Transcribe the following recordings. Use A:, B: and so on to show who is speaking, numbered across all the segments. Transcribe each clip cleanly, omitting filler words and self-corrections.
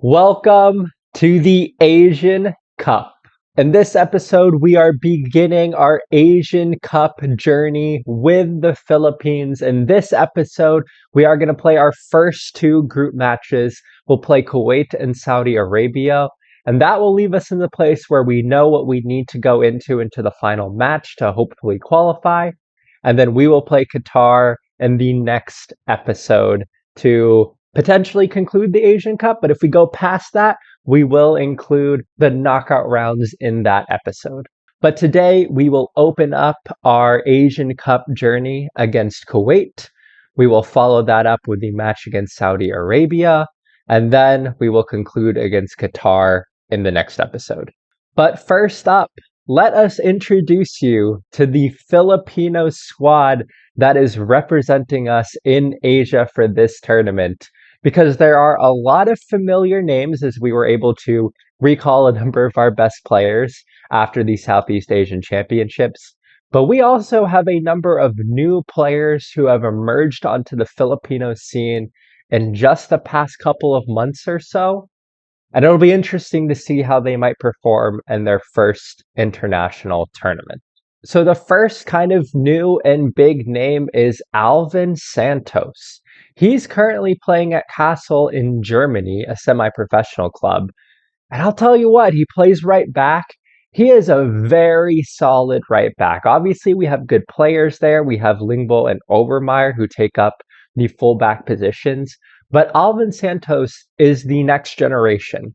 A: Welcome to the Asian Cup. In this episode, we are beginning our Asian Cup journey with the Philippines. In this episode, we are going to play our first two group matches. We'll play Kuwait and Saudi Arabia, and that will leave us in the place where we know what we need to go into the final match to hopefully qualify. And then we will play Qatar in the next episode to potentially conclude the Asian Cup. But if we go past that, we will include the knockout rounds in that episode. But today we will open up our Asian Cup journey against Kuwait. We will follow that up with the match against Saudi Arabia. And then we will conclude against Qatar in the next episode. But first up, let us introduce you to the Filipino squad that is representing us in Asia for this tournament, because there are a lot of familiar names as we were able to recall a number of our best players after the Southeast Asian Championships. But we also have a number of new players who have emerged onto the Filipino scene in just the past couple of months or so. And it'll be interesting to see how they might perform in their first international tournament. So the first kind of new and big name is Alvin Santos. He's currently playing at Kassel in Germany, a semi-professional club. And I'll tell you what, he plays right back. He is a very solid right back. Obviously, we have good players there. We have Lingbo and Obermeyer who take up the fullback positions. But Alvin Santos is the next generation.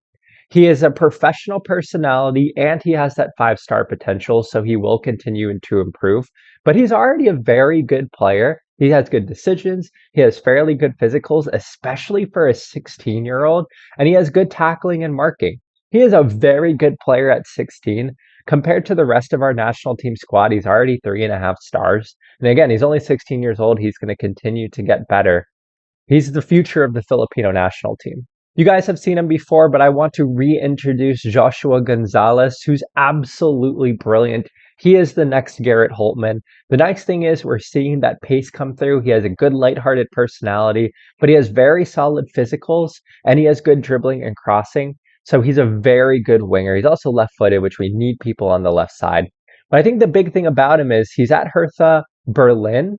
A: He is a professional personality and he has that 5-star potential, so he will continue to improve. But he's already a very good player. He has good decisions. He has fairly good physicals, especially for a 16-year-old, and he has good tackling and marking. He is a very good player at 16. Compared to the rest of our national team squad, he's already 3.5 stars. And again, he's only 16 years old. He's going to continue to get better. He's the future of the Filipino national team. You guys have seen him before, but I want to reintroduce Joshua Gonzalez, who's absolutely brilliant. He is the next Garrett Holtman. The nice thing is we're seeing that pace come through. He has a good lighthearted personality, but he has very solid physicals and he has good dribbling and crossing. So he's a very good winger. He's also left-footed, which we need people on the left side. But I think the big thing about him is he's at Hertha Berlin,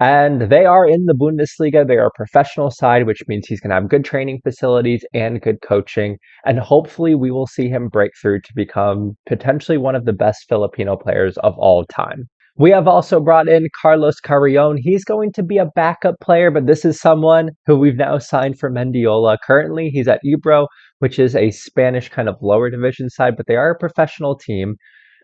A: and they are in the Bundesliga. They are a professional side, which means he's going to have good training facilities and good coaching. And hopefully we will see him break through to become potentially one of the best Filipino players of all time. We have also brought in Carlos Carrion. He's going to be a backup player, but this is someone who we've now signed for Mendiola. Currently, he's at Ebro, which is a Spanish kind of lower division side, but they are a professional team.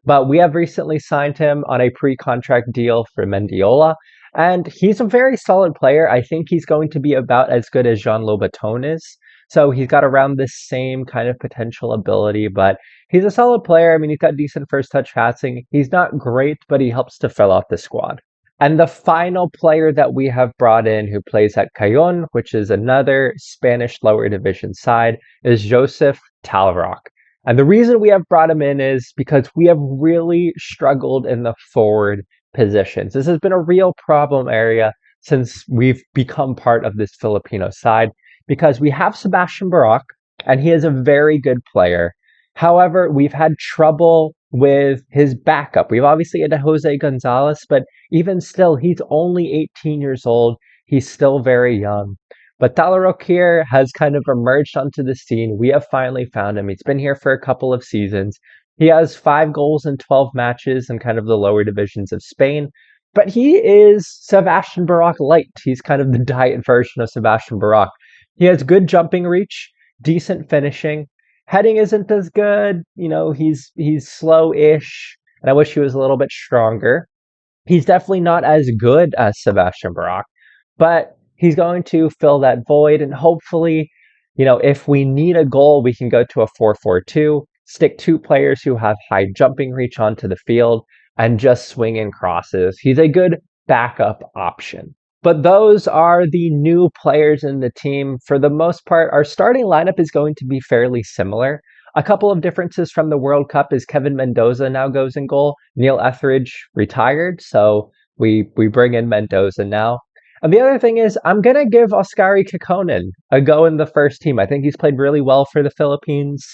A: But we have recently signed him on a pre-contract deal for Mendiola. And he's a very solid player. I think he's going to be about as good as Jean Lobaton is. So he's got around the same kind of potential ability, but he's a solid player. I mean, he's got decent first touch passing. He's not great, but he helps to fill out the squad. And the final player that we have brought in who plays at Cayon, which is another Spanish lower division side, is Joseph Talrock. And the reason we have brought him in is because we have really struggled in the forward positions. This has been a real problem area since we've become part of this Filipino side, because we have Sebastian Barak and he is a very good player. However, we've had trouble with his backup. We've obviously had Jose Gonzalez, but even still, he's only 18 years old. He's still very young. But Talarok here has kind of emerged onto the scene. We have finally found him. He's been here for a couple of seasons. He has 5 goals in 12 matches in kind of the lower divisions of Spain. But he is Sebastian Barak light. He's kind of the diet version of Sebastian Barak. He has good jumping reach, decent finishing. Heading isn't as good. You know, he's slow-ish. And I wish he was a little bit stronger. He's definitely not as good as Sebastian Barak. But he's going to fill that void. And hopefully, you know, if we need a goal, we can go to a 4-4-2. Stick 2 players who have high jumping reach onto the field and just swing in crosses. He's a good backup option. But those are the new players in the team. For the most part, our starting lineup is going to be fairly similar. A couple of differences from the World Cup is Kevin Mendoza now goes in goal. Neil Etheridge retired, so we bring in Mendoza now. And the other thing is, I'm going to give Oskari Kekkonen a go in the first team. I think he's played really well for the Philippines.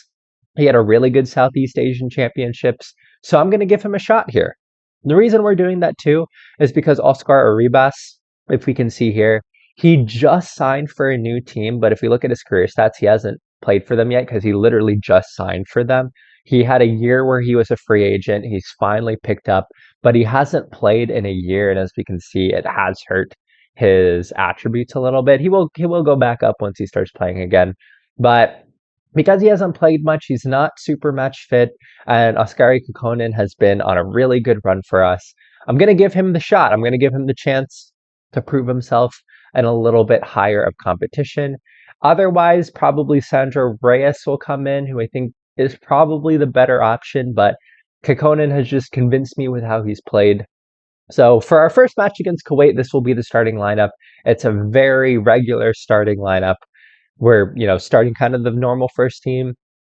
A: He had a really good Southeast Asian Championships. So I'm going to give him a shot here. The reason we're doing that too is because Oscar Arribas, if we can see here, he just signed for a new team. But if we look at his career stats, he hasn't played for them yet because he literally just signed for them. He had a year where he was a free agent. He's finally picked up, but he hasn't played in a year. And as we can see, it has hurt his attributes a little bit. He will go back up once he starts playing again. But because he hasn't played much, he's not super match fit, and Oskari Kekkonen has been on a really good run for us. I'm going to give him the shot. I'm going to give him the chance to prove himself in a little bit higher of competition. Otherwise, probably Sandro Reyes will come in, who I think is probably the better option, but Kekkonen has just convinced me with how he's played. So for our first match against Kuwait, this will be the starting lineup. It's a very regular starting lineup. We're, starting kind of the normal first team.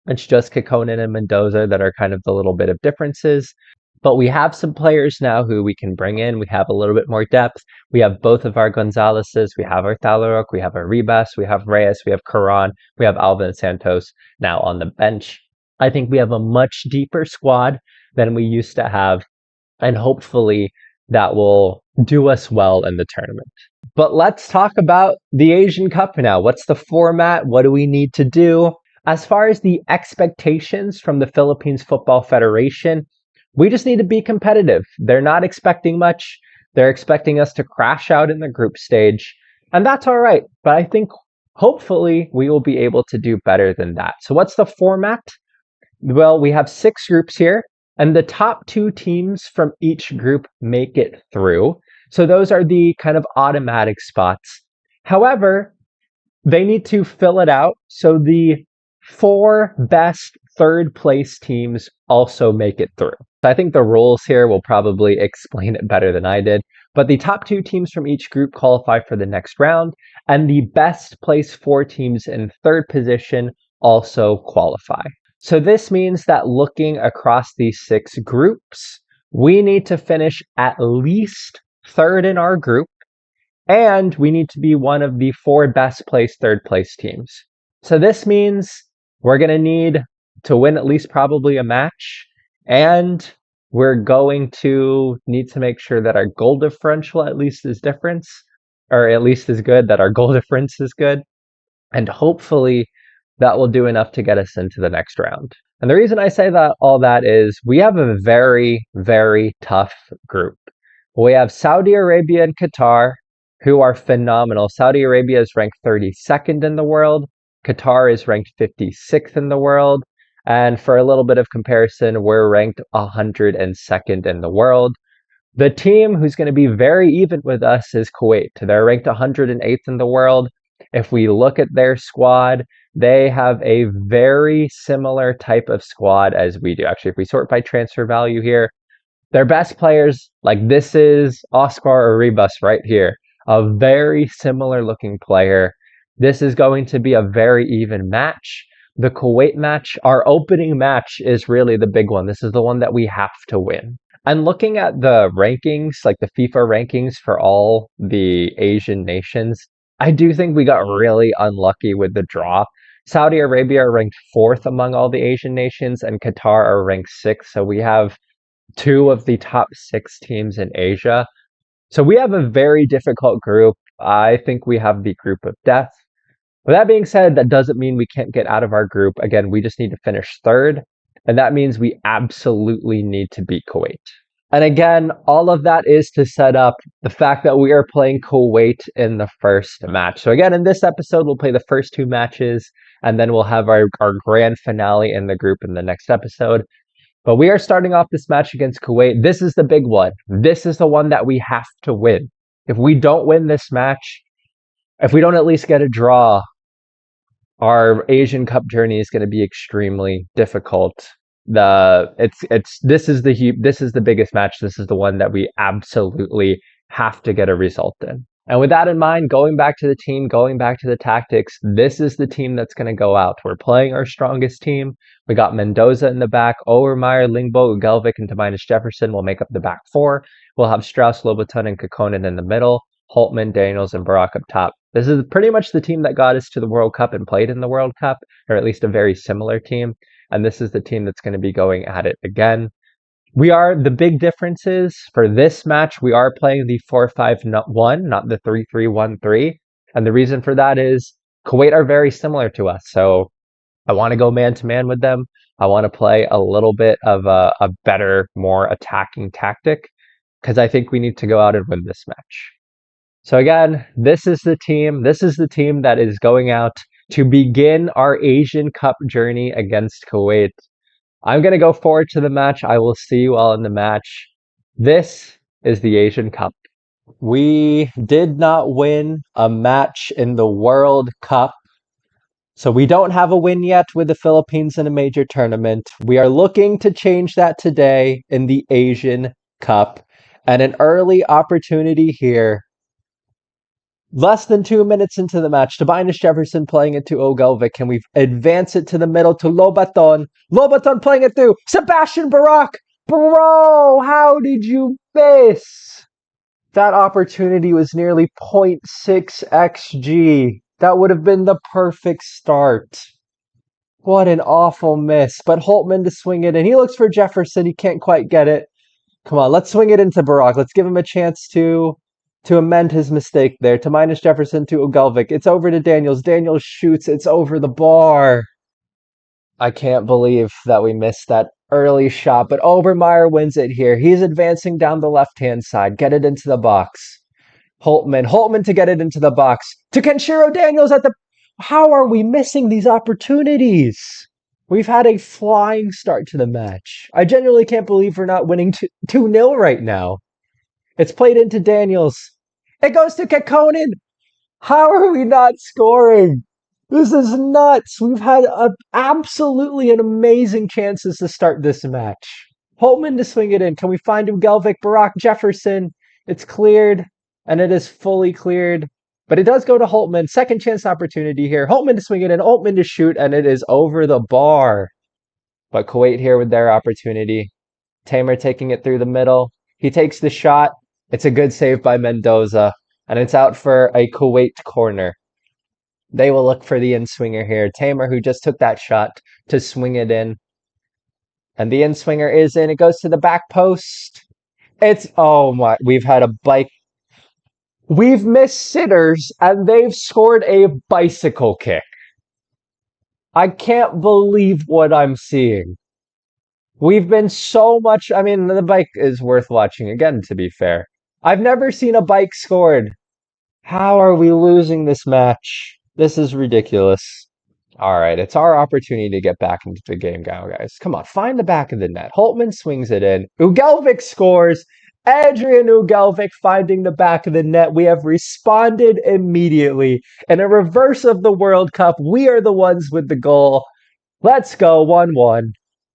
A: It's just Kekkonen and Mendoza that are kind of the little bit of differences. But we have some players now who we can bring in. We have a little bit more depth. We have both of our Gonzaleses. We have our Talarok. We have our Ribas. We have Reyes. We have Caron. We have Alvin Santos now on the bench. I think we have a much deeper squad than we used to have. And hopefully that will do us well in the tournament. But let's talk about the Asian Cup now. What's the format? What do we need to do? As far as the expectations from the Philippines Football Federation, we just need to be competitive. They're not expecting much. They're expecting us to crash out in the group stage, and that's all right. But I think hopefully we will be able to do better than that. So what's the format? Well, we have 6 groups here, and the top 2 teams from each group make it through. So those are the kind of automatic spots. However, they need to fill it out. So the 4 best third place teams also make it through. I think the rules here will probably explain it better than I did. But the top 2 teams from each group qualify for the next round, and the best place 4 teams in third position also qualify. So this means that looking across these 6 groups, we need to finish at least third in our group, and we need to be one of the 4 best placed third place teams. So this means we're going to need to win at least probably a match, and we're going to need to make sure that our goal differential at least is difference, or at least is good, that our goal difference is good, and hopefully that will do enough to get us into the next round. And the reason I say that all that is we have a very, very tough group. We have Saudi Arabia and Qatar, who are phenomenal. Saudi Arabia is ranked 32nd in the world. Qatar is ranked 56th in the world. And for a little bit of comparison, we're ranked 102nd in the world. The team who's going to be very even with us is Kuwait. They're ranked 108th in the world. If we look at their squad, they have a very similar type of squad as we do. Actually, if we sort by transfer value here, their best players, like this is Oscar Arribas right here, a very similar looking player. This is going to be a very even match. The Kuwait match, our opening match, is really the big one. This is the one that we have to win. And looking at the rankings, like the FIFA rankings for all the Asian nations, I do think we got really unlucky with the draw. Saudi Arabia are ranked 4th among all the Asian nations, and Qatar are ranked 6th. So we have 2 of the top 6 teams in Asia. So we have a very difficult group. I think we have the group of death. With that being said, that doesn't mean we can't get out of our group. Again, we just need to finish third, and that means we absolutely need to beat Kuwait. And again, all of that is to set up the fact that we are playing Kuwait in the first match. So again, in this episode, we'll play the first 2 matches, and then we'll have our grand finale in the group in the next episode. But we are starting off this match against Kuwait. This is the big one. This is the one that we have to win. If we don't win this match, if we don't at least get a draw, our Asian Cup journey is going to be extremely difficult. This is the biggest match. This is the one that we absolutely have to get a result in. And with that in mind, going back to the team, going back to the tactics, this is the team that's going to go out. We're playing our strongest team. We got Mendoza in the back, Overmeyer, Lingbo, Ugelvik, and Tobias Jefferson will make up the back 4. We'll have Strauss, Lobaton, and Kekkonen in the middle. Holtman, Daniels, and Barak up top. This is pretty much the team that got us to the World Cup and played in the World Cup, or at least a very similar team. And this is the team that's going to be going at it again. The big differences for this match, we are playing the 4-5-1, not the 3-3-1-3. And the reason for that is Kuwait are very similar to us. So I want to go man to man with them. I want to play a little bit of a better, more attacking tactic because I think we need to go out and win this match. So again, this is the team. This is the team that is going out to begin our Asian Cup journey against Kuwait. I'm going to go forward to the match. I will see you all in the match. This is the Asian Cup. We did not win a match in the World Cup. So we don't have a win yet with the Philippines in a major tournament. We are looking to change that today in the Asian Cup. And an early opportunity here. Less than 2 minutes into the match, Tobias Jefferson playing it to Ogelvic. Can we advance it to the middle to Lobaton? Lobaton playing it through Sebastian Barak. Bro, how did you miss? That opportunity was nearly 0.6 XG. That would have been the perfect start. What an awful miss. But Holtman to swing it in. He looks for Jefferson. He can't quite get it. Come on, let's swing it into Barak. Let's give him a chance to amend his mistake there. To minus Jefferson to Ogelvic. It's over to Daniels. Daniels shoots. It's over the bar. I can't believe that we missed that early shot, but Obermeyer wins it here. He's advancing down the left-hand side. Get it into the box. Holtman to get it into the box. To Kenshiro Daniels at the... How are we missing these opportunities? We've had a flying start to the match. I genuinely can't believe we're not winning 2-0 right now. It's played into Daniels. It goes to Kekkonen. How are we not scoring? This is nuts. We've had absolutely an amazing chances to start this match. Holtman to swing it in. Can we find Ugelvic, Barak, Jefferson? It's cleared, and it is fully cleared. But it does go to Holtman. Second chance opportunity here. Holtman to swing it in, Holtman to shoot, and it is over the bar. But Kuwait here with their opportunity. Tamer taking it through the middle. He takes the shot. It's a good save by Mendoza, and it's out for a Kuwait corner. They will look for the in-swinger here. Tamer, who just took that shot to swing it in. And the in-swinger is in. It goes to the back post. Oh my, we've had a bike. We've missed sitters, and they've scored a bicycle kick. I can't believe what I'm seeing. We've been so much... I mean, the bike is worth watching again, to be fair. I've never seen a bike scored. How are we losing this match? This is ridiculous. All right, it's our opportunity to get back into the game now, guys. Come on, find the back of the net. Holtman swings it in. Ugelvic scores. Adrian Ugelvic finding the back of the net. We have responded immediately. In a reverse of the World Cup, we are the ones with the goal. Let's go, 1-1.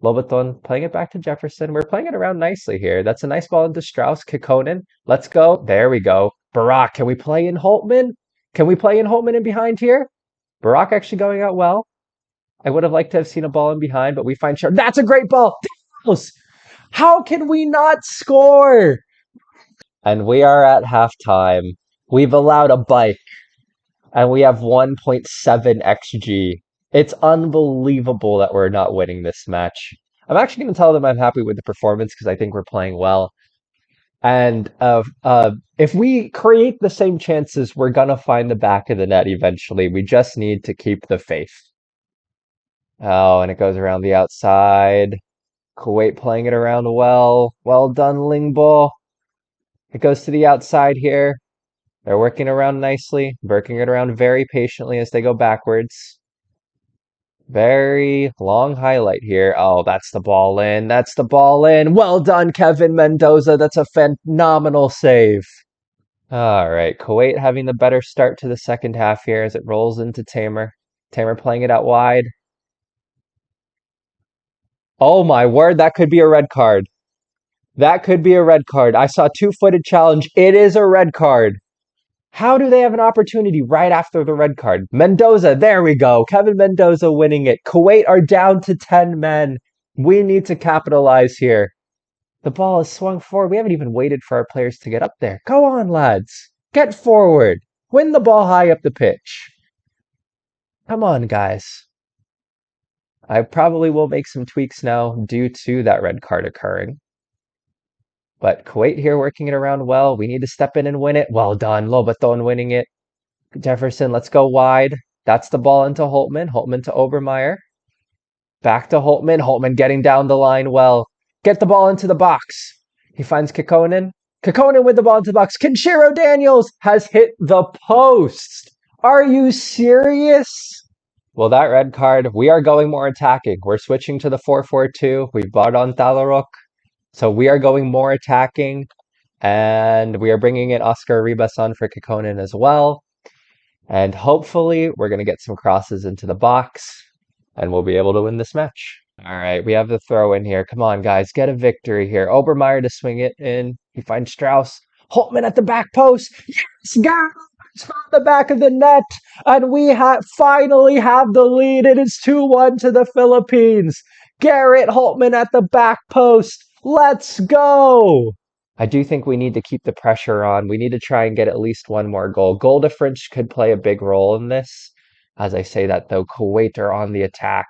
A: Lobaton playing it back to Jefferson. We're playing it around nicely here. That's a nice ball into Strauss. Kekkonen. Let's go. There we go. Barak, can we play in Holtman? Can we play in Holtman in behind here? Barak actually going out well. I would have liked to have seen a ball in behind, but we find Sharp. That's a great ball. How can we not score? And we are at halftime. We've allowed a bike, and we have 1.7 XG. It's unbelievable that we're not winning this match. I'm actually going to tell them I'm happy with the performance because I think we're playing well. And if we create the same chances, we're going to find the back of the net eventually. We just need to keep the faith. Oh, and it goes around the outside. Kuwait playing it around well. Well done, Lingbo. It goes to the outside here. They're working around nicely, working it around very patiently as they go backwards. Very long highlight here. Oh, that's the ball in. That's the ball in. Well done, Kevin Mendoza. That's a phenomenal save. All right, Kuwait having the better start to the second half here as it rolls into Tamer. Tamer playing it out wide. Oh my word, that could be a red card. That could be a red card. I saw two-footed challenge. It is a red card. How do they have an opportunity right after the red card? Mendoza, there we go. Kevin Mendoza winning it. Kuwait are down to 10 men. We need to capitalize here. The ball is swung forward. We haven't even waited for our players to get up there. Go on, lads. Get forward. Win the ball high up the pitch. Come on, guys. I probably will make some tweaks now due to that red card occurring. But Kuwait here working it around well. We need to step in and win it. Well done. Lobaton winning it. Jefferson, let's go wide. That's the ball into Holtman. Holtman to Obermeyer. Back to Holtman. Holtman getting down the line well. Get the ball into the box. He finds Kekkonen. Kekkonen with the ball into the box. Kenshiro Daniels has hit the post. Are you serious? Well, that red card, we are going more attacking. We're switching to the 4-4-2. We've brought on Talarok. So we are going more attacking. And we are bringing in Oscar Ribas on for Kekkonen as well. And hopefully we're going to get some crosses into the box. And we'll be able to win this match. All right, we have the throw in here. Come on, guys, get a victory here. Obermeyer to swing it in. He finds Strauss. Holtman at the back post. Yes, guys, from the back of the net. And we finally have the lead. It is 2-1 to the Philippines. Garrett Holtman at the back post. Let's go. I do think we need to keep the pressure on. We need to try and get at least one more goal. Goal difference could play a big role in this. As I say that, though, Kuwait are on the attack.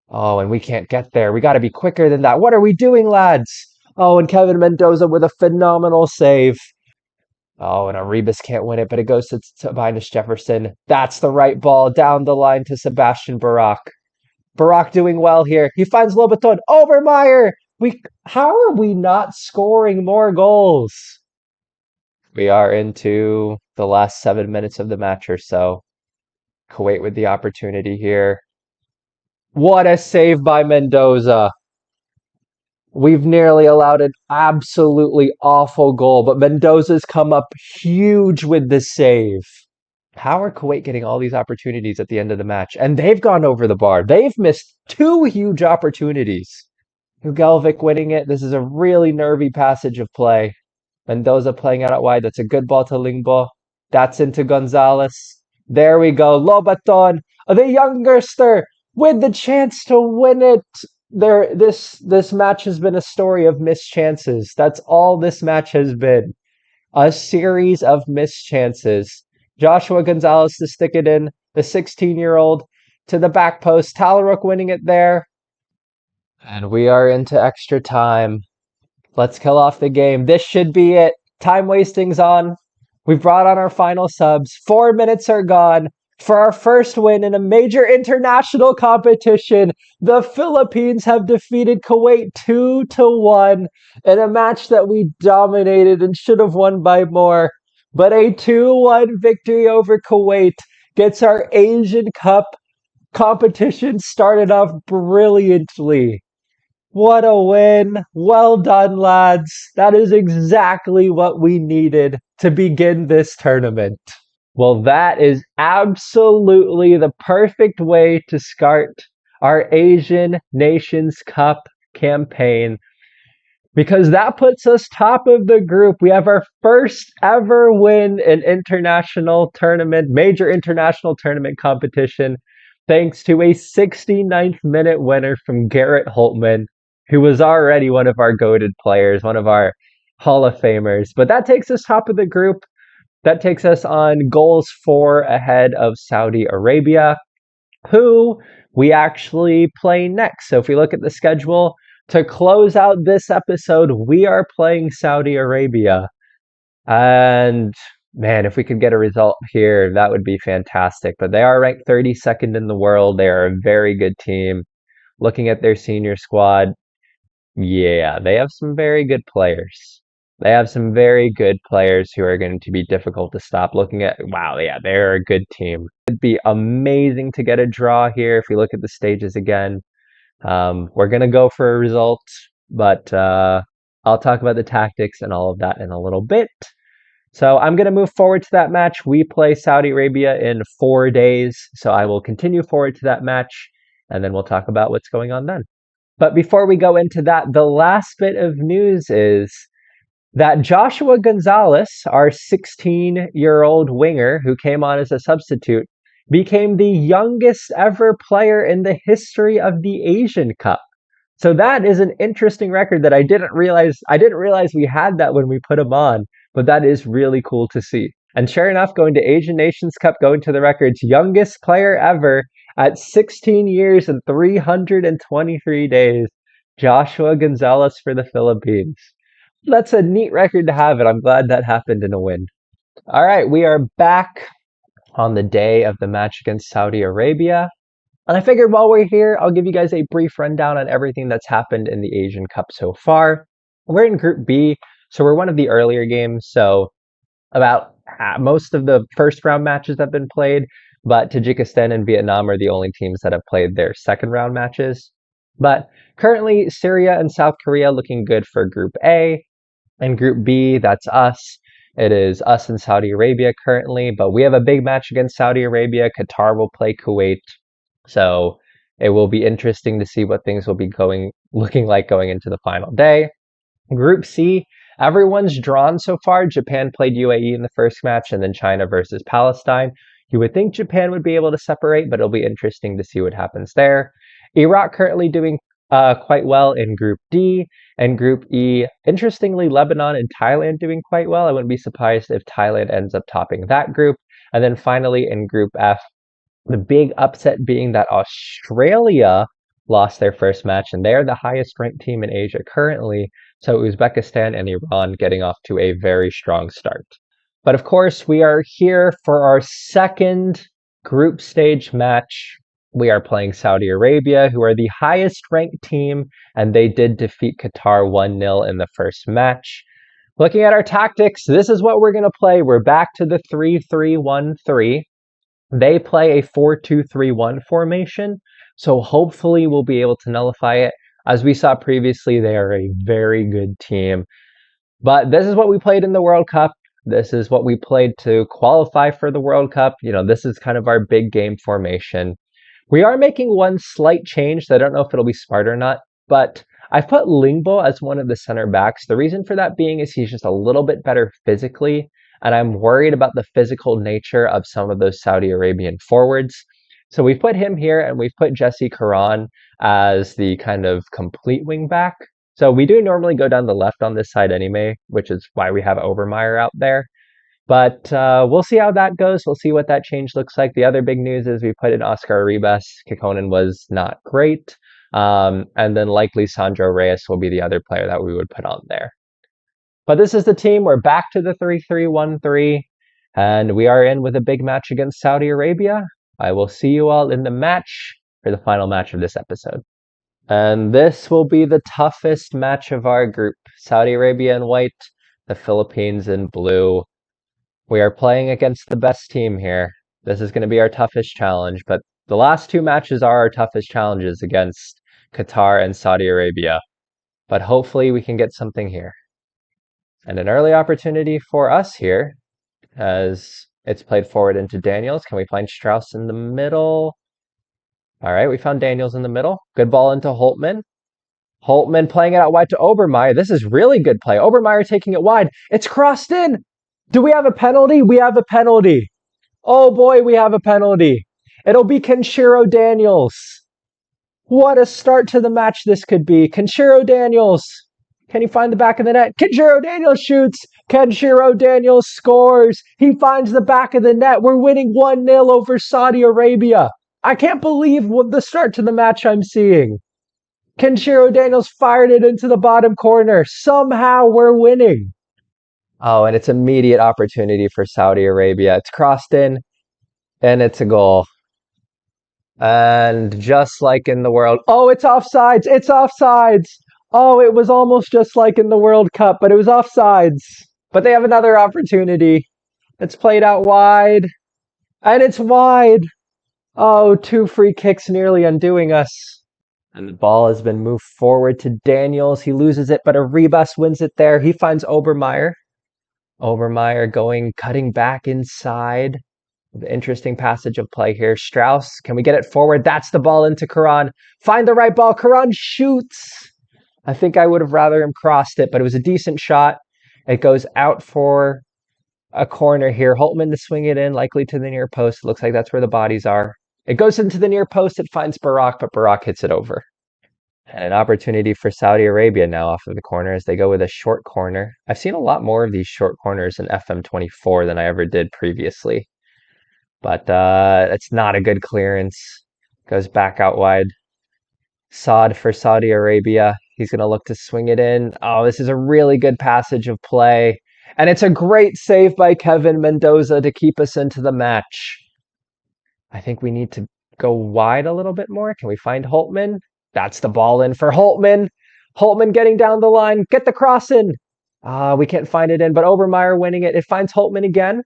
A: Oh, and we can't get there. We got to be quicker than that. What are we doing, lads? Oh, and Kevin Mendoza with a phenomenal save. Oh, and Arribas can't win it, but it goes to Tobias Jefferson. That's the right ball down the line to Sebastian Barak. Barak doing well here. He finds Lobaton. Obermeyer! How are we not scoring more goals? We are into the last 7 minutes of the match or so. Kuwait with the opportunity here. What a save by Mendoza. We've nearly allowed an absolutely awful goal, but Mendoza's come up huge with the save. How are Kuwait getting all these opportunities at the end of the match? And they've gone over the bar. They've missed 2 huge opportunities. Ugelvik winning it. This is a really nervy passage of play. Mendoza playing out wide. That's a good ball to Lingbo. That's into Gonzalez. There we go. Lobaton, the youngster, with the chance to win it. This match has been a story of missed chances. That's all this match has been. A series of missed chances. Joshua Gonzalez to stick it in. The 16-year-old to the back post. Talaruk winning it there. And we are into extra time. Let's kill off the game. This should be it. Time wasting's on. We've brought on our final subs. 4 minutes are gone. For our first win in a major international competition, the Philippines have defeated Kuwait 2-1 in a match that we dominated and should have won by more. But a 2-1 victory over Kuwait gets our Asian Cup competition started off brilliantly. What a win. Well done, lads. That is exactly what we needed to begin this tournament. Well, that is absolutely the perfect way to start our Asian Nations Cup campaign, because that puts us top of the group. We have our first ever win in major international tournament competition, thanks to a 69th minute winner from Garrett Holtman, who was already one of our goated players, one of our Hall of Famers. But that takes us top of the group. That takes us on goals 4 ahead of Saudi Arabia, who we actually play next. So if we look at the schedule, to close out this episode, we are playing Saudi Arabia. And man, if we could get a result here, that would be fantastic. But they are ranked 32nd in the world. They are a very good team. Looking at their senior squad, yeah, they have some very good players. They have some very good players who are going to be difficult to stop. Looking at, wow, yeah, they're a good team. It'd be amazing to get a draw here if we look at the stages again. We're going to go for a result, but I'll talk about the tactics and all of that in a little bit. So I'm going to move forward to that match. We play Saudi Arabia in 4 days, so I will continue forward to that match, and then we'll talk about what's going on then. But before we go into that, the last bit of news is that Joshua Gonzalez, our 16-year-old winger who came on as a substitute, became the youngest ever player in the history of the Asian Cup. So that is an interesting record that I didn't realize we had that when we put him on. but that is really cool to see. And sure enough, going to Asian Nations Cup, going to the records, youngest player ever at 16 years and 323 days, Joshua Gonzalez for the Philippines. That's a neat record to have, and I'm glad that happened in a win. All right, we are back on the day of the match against Saudi Arabia. And I figured while we're here, I'll give you guys a brief rundown on everything that's happened in the Asian Cup so far. We're in Group B, so we're one of the earlier games. So about most of the first round matches have been played, but Tajikistan and Vietnam are the only teams that have played their second round matches. But currently, Syria and South Korea looking good for Group A. And Group B, that's us. It is us and Saudi Arabia currently, but we have a big match against Saudi Arabia. Qatar will play Kuwait. So it will be interesting to see what things will be looking like going into the final day. Group C, everyone's drawn so far. Japan played UAE in the first match and then China versus Palestine. You would think Japan would be able to separate, but it'll be interesting to see what happens there. Iraq currently doing quite well in Group D. And Group E, interestingly, Lebanon and Thailand doing quite well. I wouldn't be surprised if Thailand ends up topping that group. And then finally in Group F, the big upset being that Australia lost their first match, and they're the highest ranked team in Asia currently. So Uzbekistan and Iran getting off to a very strong start. But of course, we are here for our second group stage match. We are playing Saudi Arabia, who are the highest ranked team, and they did defeat Qatar 1-0 in the first match. Looking at our tactics, this is what we're going to play. We're back to the 3-3-1-3. They play a 4-2-3-1 formation, so hopefully we'll be able to nullify it. As we saw previously, they are a very good team. But this is what we played in the World Cup. This is what we played to qualify for the World Cup. You know, this is kind of our big game formation. We are making one slight change that I don't know if it'll be smart or not, but I've put Lingbo as one of the center backs. The reason for that being is he's just a little bit better physically, and I'm worried about the physical nature of some of those Saudi Arabian forwards. So we've put him here, and we've put Jesse Karan as the kind of complete wing back. So we do normally go down the left on this side anyway, which is why we have Obermeyer out there. But we'll see how that goes. We'll see what that change looks like. The other big news is we put in Oscar Arribas. Kekkonen was not great. And then likely Sandro Reyes will be the other player that we would put on there. But this is the team. We're back to the 3-3-1-3. And we are in with a big match against Saudi Arabia. I will see you all in the match for the final match of this episode. And this will be the toughest match of our group. Saudi Arabia in white, the Philippines in blue. We are playing against the best team here. This is going to be our toughest challenge, but the last two matches are our toughest challenges against Qatar and Saudi Arabia. But hopefully we can get something here. And an early opportunity for us here as it's played forward into Daniels. Can we find Strauss in the middle? All right, we found Daniels in the middle. Good ball into Holtman. Holtman playing it out wide to Obermeyer. This is really good play. Obermeyer taking it wide. It's crossed in. Do we have a penalty? We have a penalty. Oh boy, we have a penalty. It'll be Kenshiro Daniels. What a start to the match this could be. Kenshiro Daniels. Can he find the back of the net? Kenshiro Daniels shoots. Kenshiro Daniels scores. He finds the back of the net. We're winning 1-0 over Saudi Arabia. I can't believe what the start to the match I'm seeing. Kenshiro Daniels fired it into the bottom corner. Somehow we're winning. Oh, and it's immediate opportunity for Saudi Arabia. It's crossed in, and it's a goal. And just like in the World... Oh, it's offsides! It's offsides! Oh, it was almost just like in the World Cup, but it was offsides. But they have another opportunity. It's played out wide. And it's wide! Oh, 2 free kicks nearly undoing us. And the ball has been moved forward to Daniels. He loses it, but Arribas wins it there. He finds Obermeyer. Obermeyer cutting back inside. The interesting passage of play here. Strauss, can we get it forward? That's the ball into Karan. Find the right ball. Karan shoots. I think I would have rather him crossed it, but it was a decent shot. It goes out for a corner here. Holtman to swing it in, likely to the near post. Looks like that's where the bodies are. It goes into the near post. It finds Barak, but Barak hits it over. And an opportunity for Saudi Arabia now off of the corner as they go with a short corner. I've seen a lot more of these short corners in FM24 than I ever did previously. But it's not a good clearance. Goes back out wide. Saad for Saudi Arabia. He's going to look to swing it in. Oh, this is a really good passage of play. And it's a great save by Kevin Mendoza to keep us into the match. I think we need to go wide a little bit more. Can we find Holtman? That's the ball in for Holtman. Holtman getting down the line. Get the cross in. We can't find it in, but Obermeyer winning it. It finds Holtman again.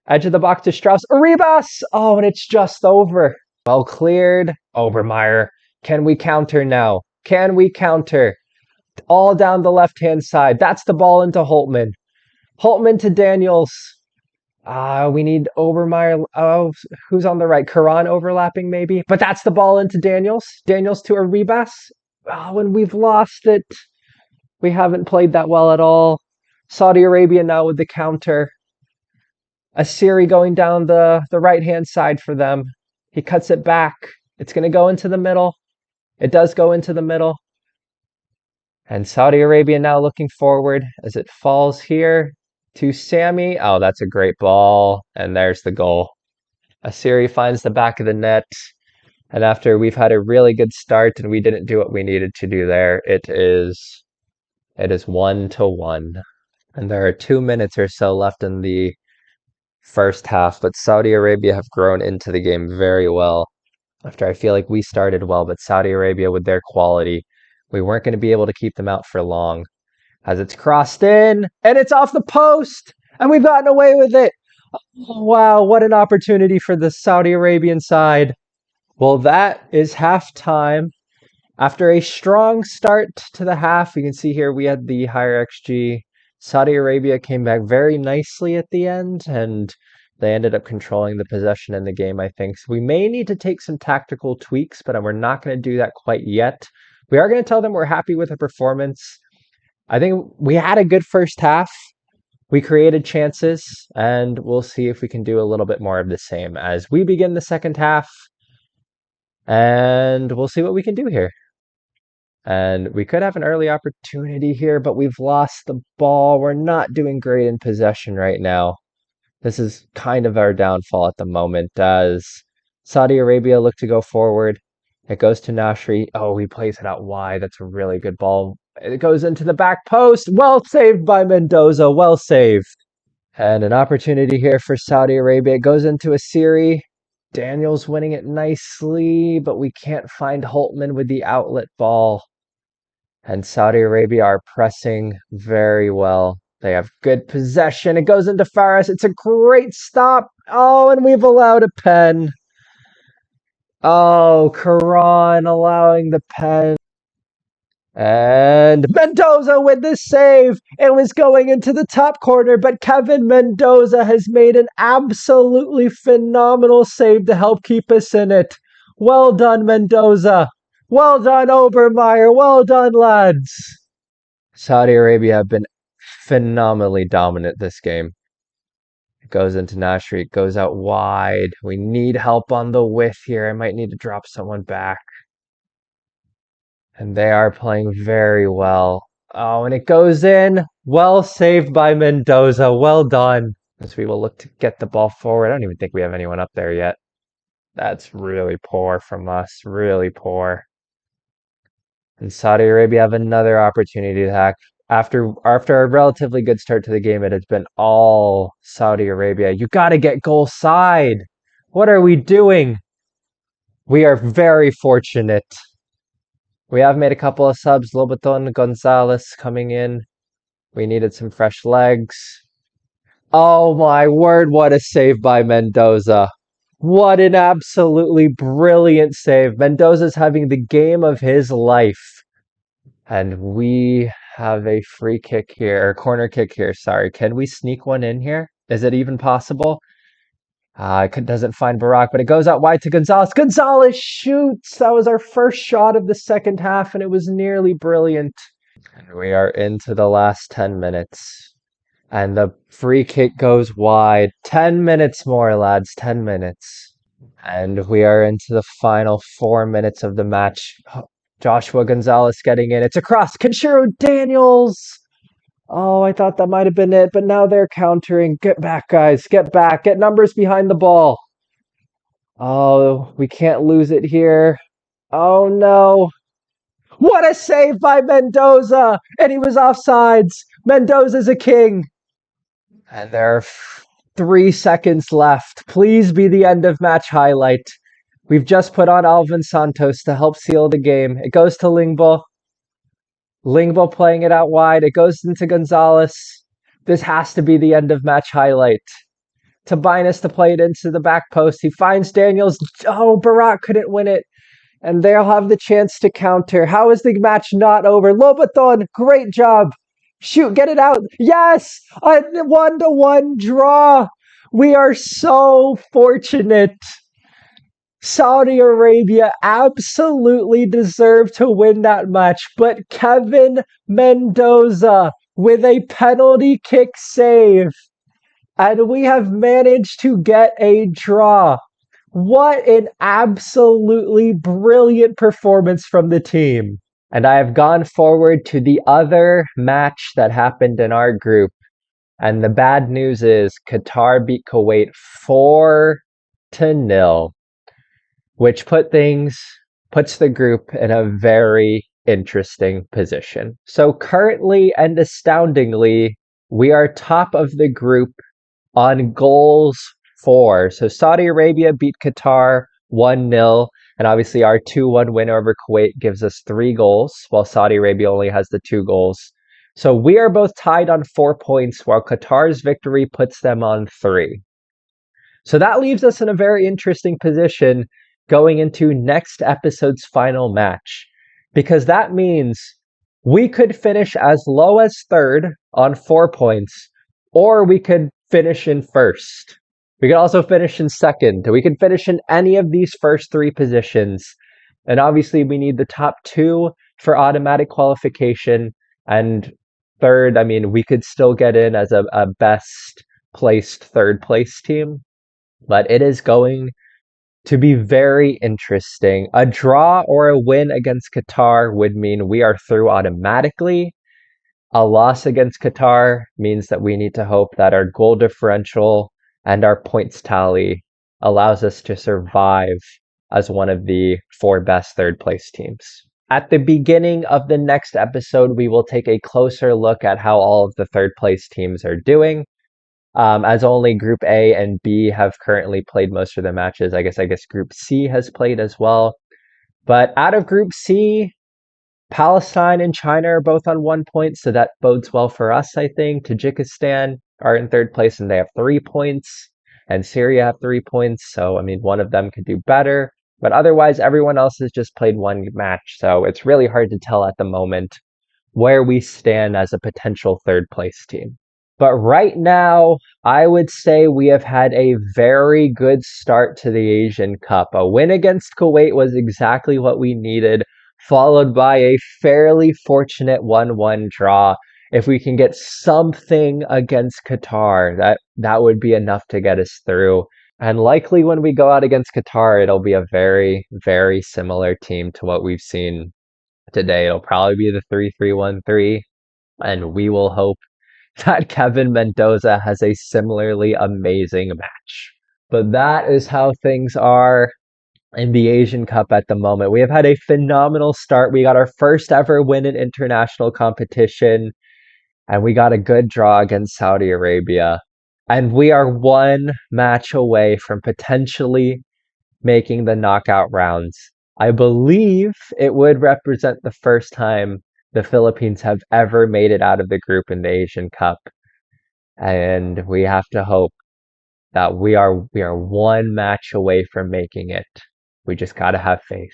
A: Edge of the box to Strauss. Arribas! Oh, and it's just over. Well cleared. Obermeyer. Can we counter now? Can we counter? All down the left-hand side. That's the ball into Holtman. Holtman to Daniels. We need Obermeyer. Oh, who's on the right? Karan overlapping maybe. But that's the ball into Daniels. Daniels to Arribas. Oh, and we've lost it. We haven't played that well at all. Saudi Arabia now with the counter. Asiri going down the right-hand side for them. He cuts it back. It's going to go into the middle. It does go into the middle. And Saudi Arabia now looking forward as it falls here to Sammy. Oh, that's a great ball. And there's the goal. Asiri finds the back of the net. And after we've had a really good start and we didn't do what we needed to do there, it is 1-1. And there are 2 minutes or so left in the first half, but Saudi Arabia have grown into the game very well. After I feel like we started well, but Saudi Arabia with their quality, we weren't going to be able to keep them out for long. As it's crossed in, and it's off the post, and we've gotten away with it. Oh, wow, what an opportunity for the Saudi Arabian side. Well, that is halftime. After a strong start to the half, you can see here we had the higher XG. Saudi Arabia came back very nicely at the end, and they ended up controlling the possession in the game, I think. So we may need to take some tactical tweaks, but we're not going to do that quite yet. We are going to tell them we're happy with the performance. I think we had a good first half. We created chances, and we'll see if we can do a little bit more of the same as we begin the second half. And we'll see what we can do here. And we could have an early opportunity here, but we've lost the ball. We're not doing great in possession right now. This is kind of our downfall at the moment as Saudi Arabia look to go forward. It goes to Nasri. Oh, he plays it out wide. That's a really good ball. It goes into the back post. Well saved by Mendoza. Well saved. And an opportunity here for Saudi Arabia. It goes into Asiri. Daniels winning it nicely, but we can't find Holtman with the outlet ball. And Saudi Arabia are pressing very well. They have good possession. It goes into Faris. It's a great stop. Oh, and we've allowed a pen. Oh, Karan allowing the pen. And Mendoza with the save. It was going into the top corner, but Kevin Mendoza has made an absolutely phenomenal save to help keep us in it. Well done, Mendoza. Well done, Obermeyer. Well done, lads. Saudi Arabia have been phenomenally dominant this game. It goes into Nasri. It goes out wide. We need help on the width here. I might need to drop someone back. And they are playing very well. Oh, and it goes in. Well saved by Mendoza. Well done. As we will look to get the ball forward. I don't even think we have anyone up there yet. That's really poor from us. Really poor. And Saudi Arabia have another opportunity to hack. After a relatively good start to the game, it has been all Saudi Arabia. You got to get goal side. What are we doing? We are very fortunate. We have made a couple of subs. Lobaton Gonzalez coming in. We needed some fresh legs. Oh my word, what a save by Mendoza. What an absolutely brilliant save. Mendoza's having the game of his life. And we have a free kick here, or corner kick here, sorry. Can we sneak one in here? Is it even possible? It doesn't find Barak, but it goes out wide to Gonzalez. Gonzalez shoots! That was our first shot of the second half, and it was nearly brilliant. And we are into the last 10 minutes. And the free kick goes wide. 10 minutes more, lads. 10 minutes. And we are into the final 4 minutes of the match. Joshua Gonzalez getting in. It's across. Kenshiro Daniels. Oh, I thought that might have been it, but now they're countering. Get back, guys. Get back. Get numbers behind the ball. Oh, we can't lose it here. Oh, no. What a save by Mendoza! And he was offsides. Mendoza's a king. And there are 3 seconds left. Please be the end of match highlight. We've just put on Alvin Santos to help seal the game. It goes to Lingbo. Lingbo playing it out wide. It goes into Gonzalez. This has to be the end of match highlight. Tobias to play it into the back post. He finds Daniels. Oh, Barak couldn't win it. And they'll have the chance to counter. How is the match not over? Lobaton, great job. Shoot, get it out. Yes! A 1-1 draw. We are so fortunate. Saudi Arabia absolutely deserved to win that match, but Kevin Mendoza with a penalty kick save. And we have managed to get a draw. What an absolutely brilliant performance from the team. And I have gone forward to the other match that happened in our group. And the bad news is Qatar beat Kuwait 4-0, which puts the group in a very interesting position. So currently and astoundingly, we are top of the group on goals for. So Saudi Arabia beat Qatar 1-0. And obviously our 2-1 win over Kuwait gives us 3 goals, while Saudi Arabia only has the 2 goals. So we are both tied on 4 points, while Qatar's victory puts them on 3. So that leaves us in a very interesting position going into next episode's final match, because that means we could finish as low as 3rd on 4 points, or we could finish in 1st. We could also finish in 2nd. We could finish in any of these first 3 positions. And obviously we need the top 2 for automatic qualification. And 3rd, I mean, we could still get in as a best placed 3rd place team. But it is going to be very interesting. A draw or a win against Qatar would mean we are through automatically. A loss against Qatar means that we need to hope that our goal differential and our points tally allows us to survive as one of the 4 best 3rd place teams. At the beginning of the next episode, we will take a closer look at how all of the 3rd place teams are doing. As only Group A and B have currently played most of the matches, I guess Group C has played as well. But out of Group C, Palestine and China are both on 1 point, so that bodes well for us, I think. Tajikistan are in 3rd place and they have 3 points, and Syria have 3 points, so I mean, one of them could do better. But otherwise, everyone else has just played 1 match, so it's really hard to tell at the moment where we stand as a potential 3rd place team. But right now, I would say we have had a very good start to the Asian Cup. A win against Kuwait was exactly what we needed, followed by a fairly fortunate 1-1 draw. If we can get something against Qatar, that would be enough to get us through. And likely when we go out against Qatar, it'll be a very, very similar team to what we've seen today. It'll probably be the 3-3-1-3, and we will hope that Kevin Mendoza has a similarly amazing match. But that is how things are in the Asian Cup at the moment. We have had a phenomenal start. We got our first ever win in international competition, and we got a good draw against Saudi Arabia. And we are 1 match away from potentially making the knockout rounds. I believe it would represent the first time the Philippines have ever made it out of the group in the Asian Cup. And we have to hope that we are 1 match away from making it. We just gotta have faith.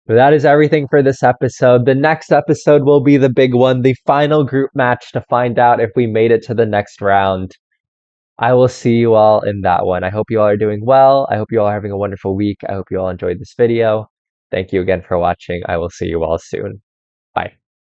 A: But that is everything for this episode. The next episode will be the big one, the final group match to find out if we made it to the next round. I will see you all in that one. I hope you all are doing well. I hope you all are having a wonderful week. I hope you all enjoyed this video. Thank you again for watching. I will see you all soon.